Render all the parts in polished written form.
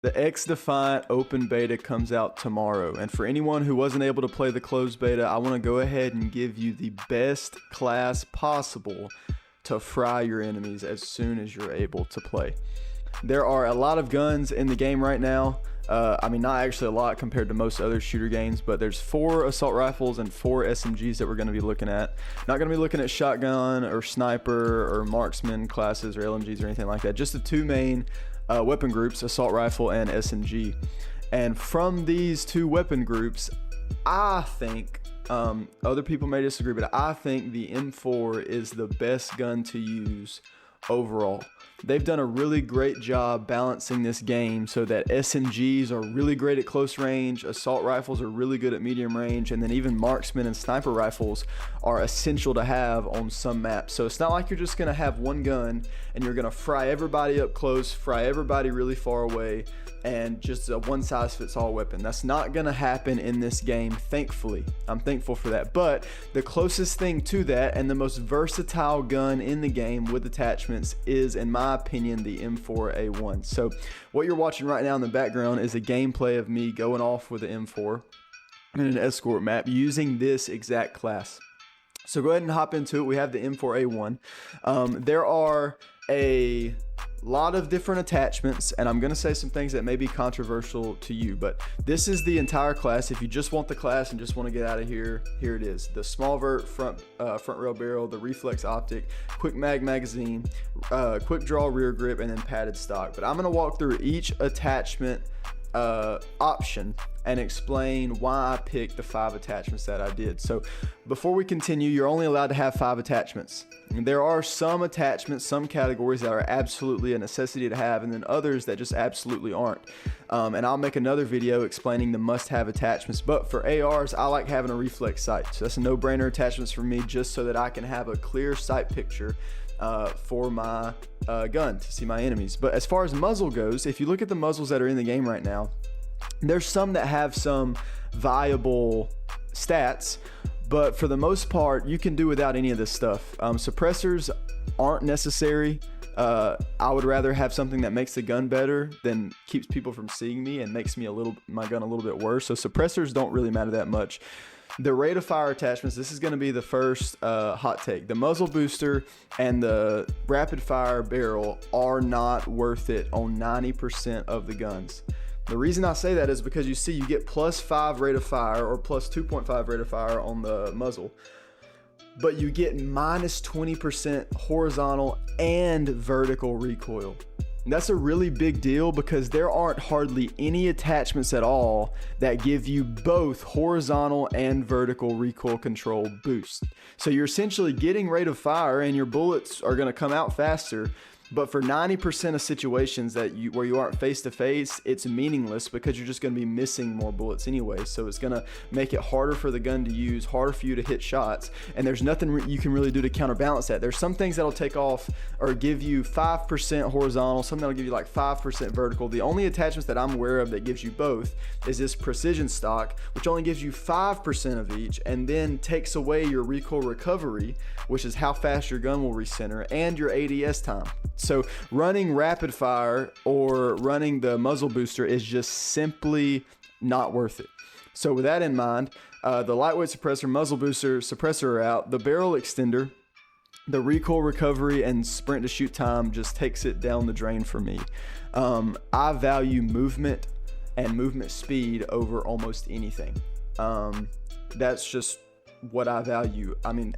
The Xdefiant open beta comes out tomorrow, and for anyone who wasn't able to play the closed beta, I want to go ahead and give you the best class possible to fry your enemies as soon as you're able to play. There are a lot of guns in the game right now. I mean, not actually a lot compared to most other shooter games, but there's 4 assault rifles and 4 SMGs that we're going to be looking at. Not going to be looking at shotgun or sniper or marksman classes or LMGs or anything like that. Just the 2 main weapon groups, assault rifle and SMG. And from these 2 weapon groups, I think, other people may disagree, but I think the M4 is the best gun to use overall. They've done a really great job balancing this game so that SMGs are really great at close range, assault rifles are really good at medium range, and then even marksman and sniper rifles are essential to have on some maps. So it's not like you're just going to have one gun and you're going to fry everybody up close, fry everybody really far away, and just a one-size-fits-all weapon. That's not going to happen in this game, thankfully. I'm thankful for that. But the closest thing to that and the most versatile gun in the game with attachments is, in my opinion, the M4A1. So what you're watching right now in the background is a gameplay of me going off with the M4 in an escort map using this exact class. So go ahead and hop into it. We have the M4A1. There are a lot of different attachments, and I'm going to say some things that may be controversial to you, but this is the entire class. If you just want the class and just want to get out of here, here it is. The small vert front rail barrel, the reflex optic, quick mag magazine, quick draw rear grip, and then padded stock. But I'm going to walk through each attachment option and explain why I picked the 5 attachments that I did. So before we continue, you're only allowed to have 5 attachments. And there are some attachments, some categories that are absolutely a necessity to have, and then others that just absolutely aren't. And I'll make another video explaining the must-have attachments. But for ARs, I like having a reflex sight. So that's a no-brainer attachments for me, just so that I can have a clear sight picture for my gun to see my enemies. But as far as muzzle goes, if you look at the muzzles that are in the game right now, there's some that have some viable stats, but for the most part, you can do without any of this stuff. Suppressors aren't necessary. I would rather have something that makes the gun better than keeps people from seeing me and makes me my gun a little bit worse. So suppressors don't really matter that much. The rate of fire attachments, this is going to be the first hot take. The muzzle booster and the rapid fire barrel are not worth it on 90% of the guns. The reason I say that is because you see you get +5 rate of fire or +2.5 rate of fire on the muzzle, but you get -20% horizontal and vertical recoil. And that's a really big deal because there aren't hardly any attachments at all that give you both horizontal and vertical recoil control boost. So you're essentially getting rate of fire and your bullets are going to come out faster. But for 90% of situations where you aren't face to face, it's meaningless because you're just going to be missing more bullets anyway. So it's going to make it harder for the gun to use, harder for you to hit shots, and there's nothing you can really do to counterbalance that. There's some things that'll take off or give you 5% horizontal, some that'll give you like 5% vertical. The only attachments that I'm aware of that gives you both is this precision stock, which only gives you 5% of each, and then takes away your recoil recovery, which is how fast your gun will recenter, and your ADS time. So running rapid fire or running the muzzle booster is just simply not worth it. So with that in mind, the lightweight suppressor, muzzle booster, suppressor are out. The barrel extender, the recoil recovery and sprint to shoot time just takes it down the drain for me. I value movement and movement speed over almost anything. That's just what I value. I mean,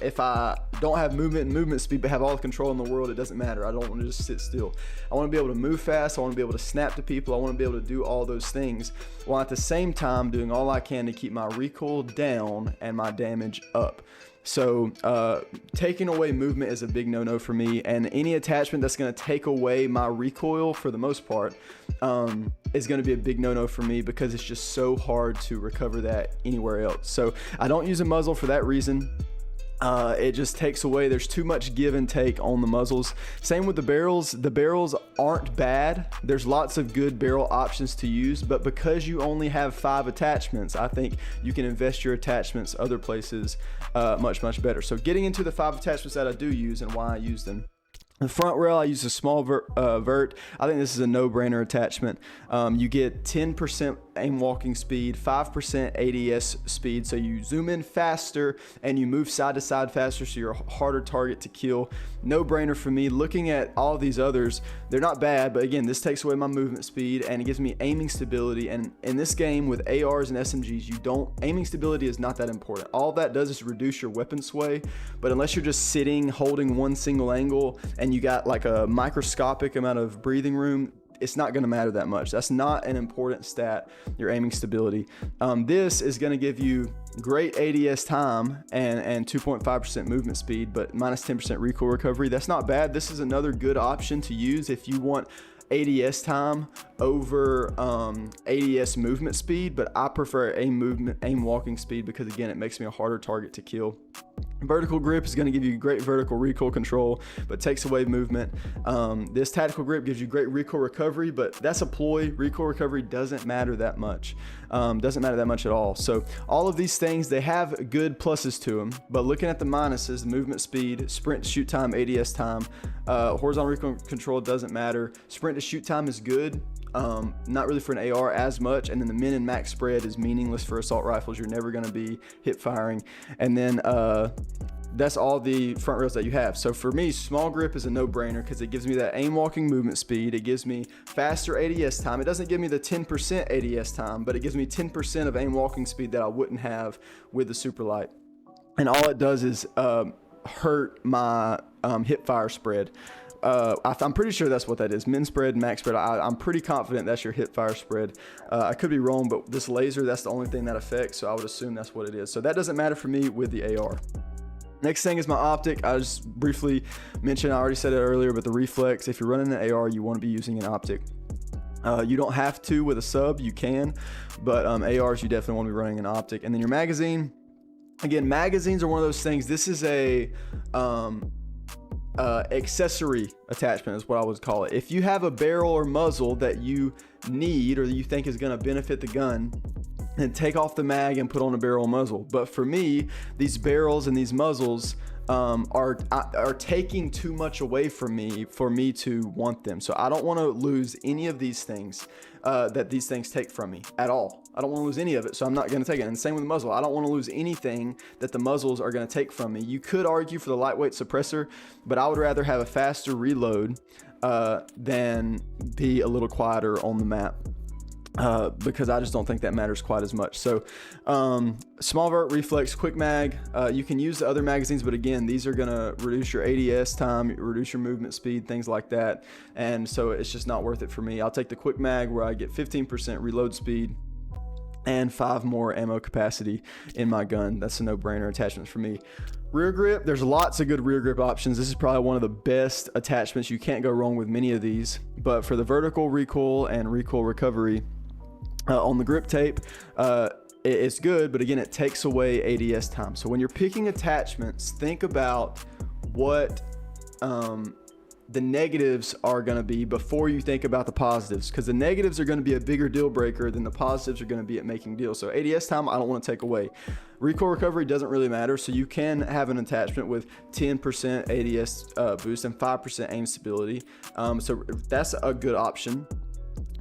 if I don't have movement and movement speed but have all the control in the world, it doesn't matter. I don't want to just sit still. I want to be able to move fast. I want to be able to snap to people. I want to be able to do all those things while at the same time doing all I can to keep my recoil down and my damage up. So taking away movement is a big no-no for me, and any attachment that's going to take away my recoil for the most part is going to be a big no-no for me because it's just so hard to recover that anywhere else. So I don't use a muzzle for that reason. It just takes away, there's too much give and take on the muzzles. Same with the barrels. The barrels aren't bad. There's lots of good barrel options to use, but because you only have 5 attachments, I think you can invest your attachments other places much better. So getting into the 5 attachments that I do use and why I use them. The front rail, I use a small vert. I think this is a no-brainer attachment. You get 10% aim walking speed, 5% ADS speed, so you zoom in faster and you move side to side faster, so you're a harder target to kill. No-brainer for me. Looking at all these others, they're not bad, but again, this takes away my movement speed and it gives me aiming stability. And in this game with ARs and SMGs, aiming stability is not that important. All that does is reduce your weapon sway, but unless you're just sitting holding one single angle and you got like a microscopic amount of breathing room, it's not going to matter that much. That's not an important stat, your aiming stability. This is going to give you great ADS time and 2.5% movement speed, but minus 10% recoil recovery. That's not bad. This is another good option to use if you want ADS time over ADS movement speed, but I prefer aim walking speed because again, it makes me a harder target to kill. Vertical grip is going to give you great vertical recoil control, but takes away movement. This tactical grip gives you great recoil recovery, but that's a ploy. Recoil recovery doesn't matter that much. Doesn't matter that much at all. So all of these things, they have good pluses to them, but looking at the minuses, the movement speed, sprint to shoot time, ADS time, horizontal recoil control doesn't matter. Sprint to shoot time is good. Not really for an AR as much, and then the min and max spread is meaningless for assault rifles. You're never going to be hip firing, and then that's all the front rails that you have. So for me, small grip is a no-brainer because it gives me that aim walking movement speed. It gives me faster ADS time. It doesn't give me the 10% ADS time, but it gives me 10% of aim walking speed that I wouldn't have with the super light, and all it does is hurt my hip fire spread. I'm pretty sure that's what that is. Min spread, max spread. I'm pretty confident that's your hip fire spread. I could be wrong, but this laser, that's the only thing that affects, so I would assume that's what it is. So that doesn't matter for me with the AR. Next thing is my optic. I just briefly mentioned, I already said it earlier, but the reflex, if you're running an AR, you want to be using an optic. You don't have to with a sub, you can, but ARs, you definitely want to be running an optic. And then your magazine, again, magazines are one of those things. This is a accessory attachment is what I would call it. If you have a barrel or muzzle that you need or that you think is going to benefit the gun, then take off the mag and put on a barrel muzzle. But for me, these barrels and these muzzles are taking too much away from me for me to want them. So I don't want to lose any of these things that these things take from me at all. I don't want to lose any of it, so I'm not going to take it. And same with the muzzle. I don't want to lose anything that the muzzles are going to take from me. You could argue for the lightweight suppressor, but I would rather have a faster reload than be a little quieter on the map. Because I just don't think that matters quite as much. So small vert, reflex, quick mag, you can use the other magazines, but again, these are gonna reduce your ADS time, reduce your movement speed, things like that, and so it's just not worth it for me. I'll take the quick mag where I get 15% reload speed and 5 more ammo capacity in my gun. That's a no-brainer attachment for me. Rear grip, there's lots of good rear grip options. This is probably one of the best attachments. You can't go wrong with many of these, but for the vertical recoil and recoil recovery, on the grip tape, it's good, but again, it takes away ADS time. So when you're picking attachments, think about what the negatives are going to be before you think about the positives, because the negatives are going to be a bigger deal breaker than the positives are going to be at making deals. So ADS time, I don't want to take away. Recoil recovery doesn't really matter, so you can have an attachment with 10% ADS boost and 5% aim stability. So that's a good option.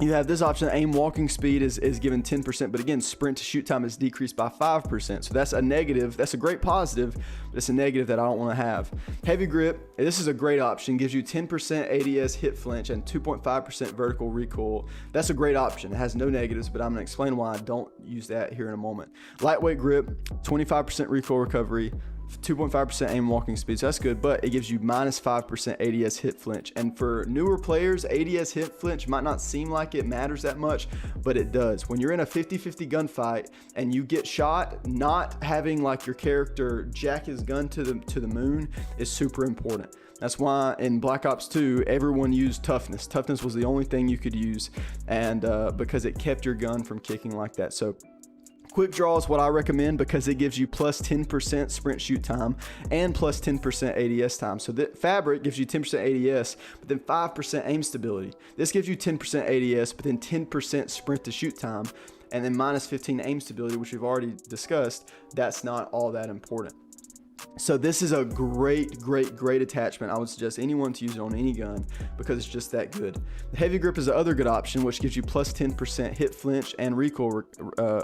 You have this option, aim walking speed is given 10%, but again, sprint to shoot time is decreased by 5%. So that's a negative. That's a great positive, but it's a negative that I don't want to have. Heavy grip, this is a great option, gives you 10% ADS hit flinch and 2.5% vertical recoil. That's a great option. It has no negatives, but I'm going to explain why I don't use that here in a moment. Lightweight grip, 25% recoil recovery, 2.5% aim walking speed, so that's good, but it gives you minus 5% ADS hit flinch. And for newer players, ADS hit flinch might not seem like it matters that much, but it does. When you're in a 50-50 gunfight and you get shot, not having like your character jack his gun to the moon is super important. That's why in Black Ops 2, everyone used toughness. Toughness was the only thing you could use, and because it kept your gun from kicking like that. So quick draw is what I recommend because it gives you plus 10% sprint shoot time and plus 10% ADS time. So that fabric gives you 10% ADS, but then 5% aim stability. This gives you 10% ADS, but then 10% sprint to shoot time, and then minus 15 aim stability, which we've already discussed. That's not all that important. So this is a great attachment. I would suggest anyone to use it on any gun because it's just that good. The heavy grip is the other good option, which gives you plus 10% hit flinch and recoil,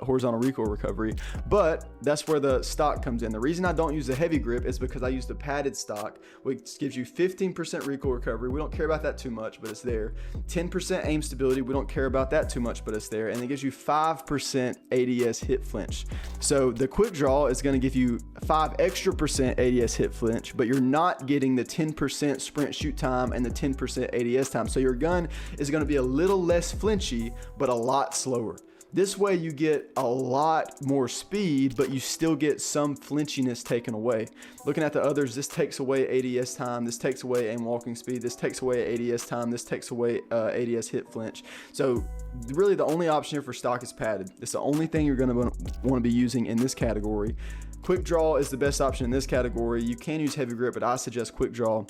horizontal recoil recovery. But that's where the stock comes in. The reason I don't use the heavy grip is because I use the padded stock, which gives you 15% recoil recovery. We don't care about that too much, but it's there. 10% aim stability. We don't care about that too much, but it's there. And it gives you 5% ADS hit flinch. So the quick draw is going to give you 5 extra percent ADS hit flinch, but you're not getting the 10% sprint shoot time and the 10% ADS time. So your gun is going to be a little less flinchy, but a lot slower. This way you get a lot more speed, but you still get some flinchiness taken away. Looking at the others, this takes away ADS time, this takes away aim walking speed, this takes away ADS time, this takes away ADS hit flinch. So really the only option here for stock is padded. It's the only thing you're going to want to be using in this category. Quick draw is the best option in this category. You can use heavy grip, but I suggest quick draw.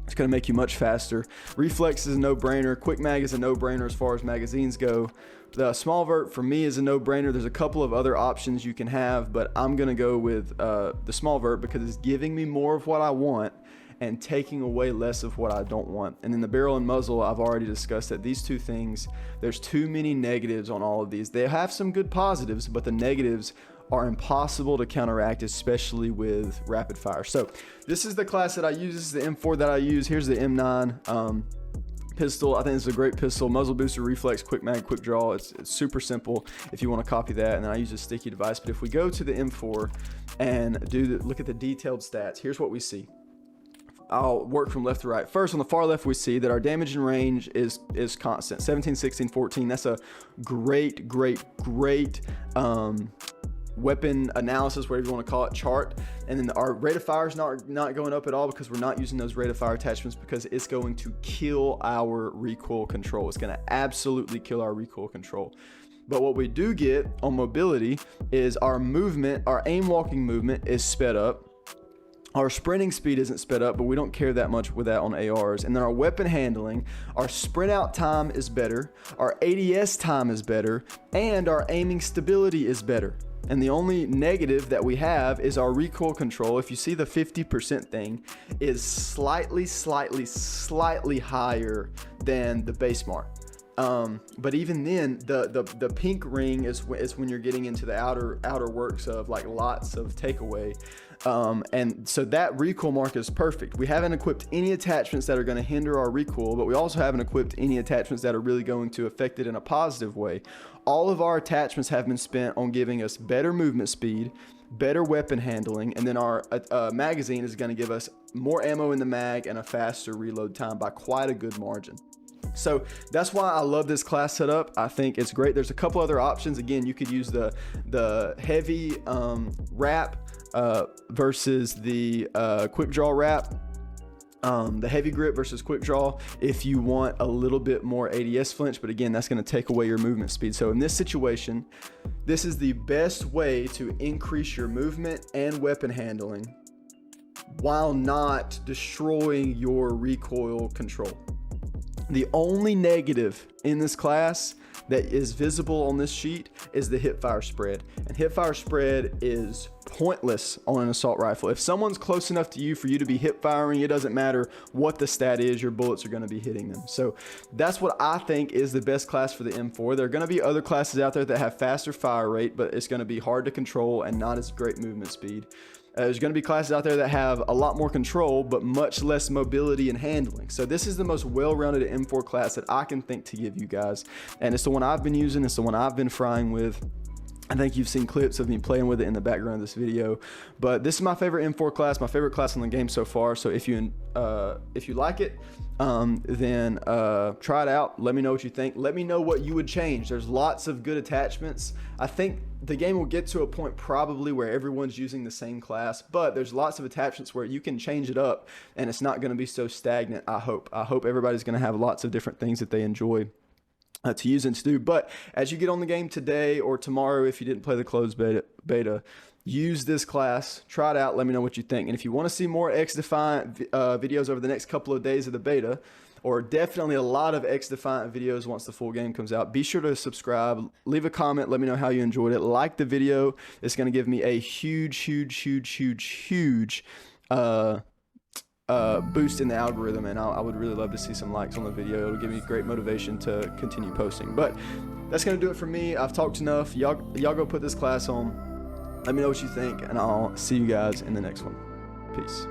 It's going to make you much faster. Reflex is a no-brainer. Quick mag is a no-brainer as far as magazines go. The small vert for me is a no-brainer. There's a couple of other options you can have, but I'm going to go with the small vert because it's giving me more of what I want and taking away less of what I don't want. And then the barrel and muzzle, I've already discussed that these two things, there's too many negatives on all of these. They have some good positives, but the negatives are impossible to counteract, especially with rapid fire. So this is the class that I use. This is the M4 that I use. Here's the M9 pistol. I think it's a great pistol. Muzzle booster, reflex, quick mag, quick draw. It's super simple if you want to copy that. And then I use a sticky device. But if we go to the M4 and look at the detailed stats, here's what we see. I'll work from left to right. First, on the far left, we see that our damage and range is constant. 17, 16, 14. That's a great weapon analysis, whatever you want to call it, chart. And then our rate of fire is not going up at all because we're not using those rate of fire attachments because it's going to kill our recoil control. It's going to absolutely kill our recoil control. But what we do get on mobility is our movement, our aim walking movement is sped up. Our sprinting speed isn't sped up, but we don't care that much with that on ARs. And then our weapon handling, our sprint out time is better, our ADS time is better, and our aiming stability is better. And the only negative that we have is our recoil control. If you see the 50% thing is slightly higher than the base mark. But even then, the pink ring is when you're getting into the outer works of like lots of takeaway. And so that recoil mark is perfect. We haven't equipped any attachments that are going to hinder our recoil, but we also haven't equipped any attachments that are really going to affect it in a positive way. All of our attachments have been spent on giving us better movement speed, better weapon handling, and then our magazine is going to give us more ammo in the mag and a faster reload time by quite a good margin. So that's why I love this class setup. I think it's great. There's a couple other options. Again, you could use the heavy wrap versus the quick draw wrap. The heavy grip versus quick draw if you want a little bit more ADS flinch, but again, that's going to take away your movement speed. So in this situation, this is the best way to increase your movement and weapon handling while not destroying your recoil control. The only negative in this class that is visible on this sheet is the hip fire spread. And hip fire spread is pointless on an assault rifle. If someone's close enough to you for you to be hip firing, it doesn't matter what the stat is, your bullets are going to be hitting them. So that's what I think is the best class for the M4. There are going to be other classes out there that have faster fire rate, but it's going to be hard to control and not as great movement speed. There's going to be classes out there that have a lot more control, but much less mobility and handling. So this is the most well-rounded M4 class that I can think to give you guys. And it's the one I've been using. It's the one I've been frying with. I think you've seen clips of me playing with it in the background of this video. But this is my favorite M4 class, my favorite class in the game so far. So if you like it, then try it out. Let me know what you think. Let me know what you would change. There's lots of good attachments. I think the game will get to a point probably where everyone's using the same class, but there's lots of attachments where you can change it up and it's not going to be so stagnant. I hope everybody's going to have lots of different things that they enjoy to use and to do. But as you get on the game today or tomorrow, if you didn't play the closed beta, use this class, try it out, let me know what you think. And if you want to see more Xdefiant videos over the next couple of days of the beta, or definitely a lot of Xdefiant videos once the full game comes out. Be sure to subscribe, leave a comment, let me know how you enjoyed it. Like the video. It's going to give me a huge boost in the algorithm, and I would really love to see some likes on the video. It'll give me great motivation to continue posting. But that's gonna do it for me. I've talked enough. Y'all go put this class on. Let me know what you think, and I'll see you guys in the next one. Peace.